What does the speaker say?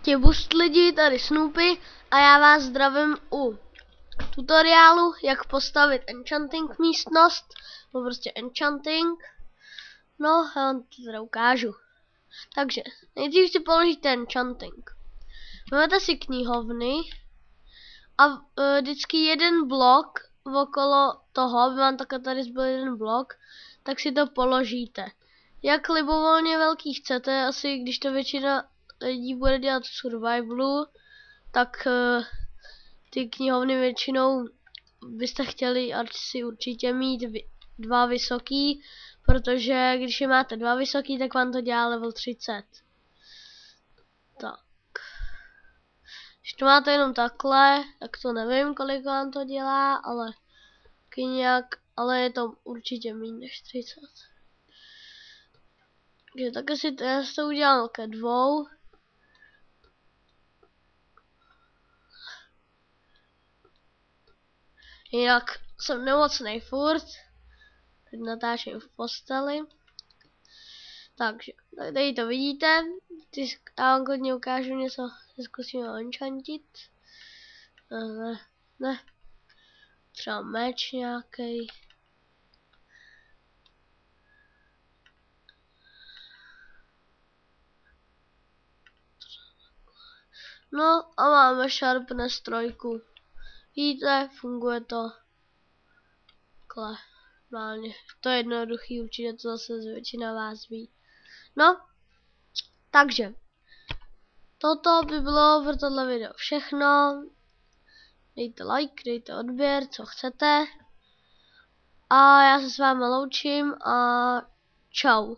Těbust lidi, tady Snoopy a já vás zdravím u tutoriálu, jak postavit enchanting místnost, nebo prostě enchanting. No, já vám to teda ukážu. Takže, nejdřív si položíte enchanting. Vezmete si knihovny a vždycky jeden blok okolo toho, aby vám takhle tady zbyl jeden blok, tak si to položíte. Jak libovolně velký chcete, asi když to většina lidí bude dělat v survivalu, tak ty knihovny většinou byste chtěli asi určitě mít dva vysoký, protože když je máte dva vysoký, tak vám to dělá level 30. Tak. Když to máte jenom takhle, tak to nevím, kolik vám to dělá, ale je to určitě méně než 30. Takže také si to udělám ke 2. Jinak jsem nemocnej furt. Teď natáčím v posteli. Takže, tady to vidíte. Já vám hodně ukážu něco, zkusíme enchantit. Ne. Třeba meč nějaký. No a máme sharpness 3. Vidíte, funguje to. Takhle. Normálně. To je jednoduchý, určitě to zase většina vás ví. No, takže. Toto by bylo pro tohle video všechno. Dejte like, dejte odběr, co chcete. A já se s vámi loučím a čau.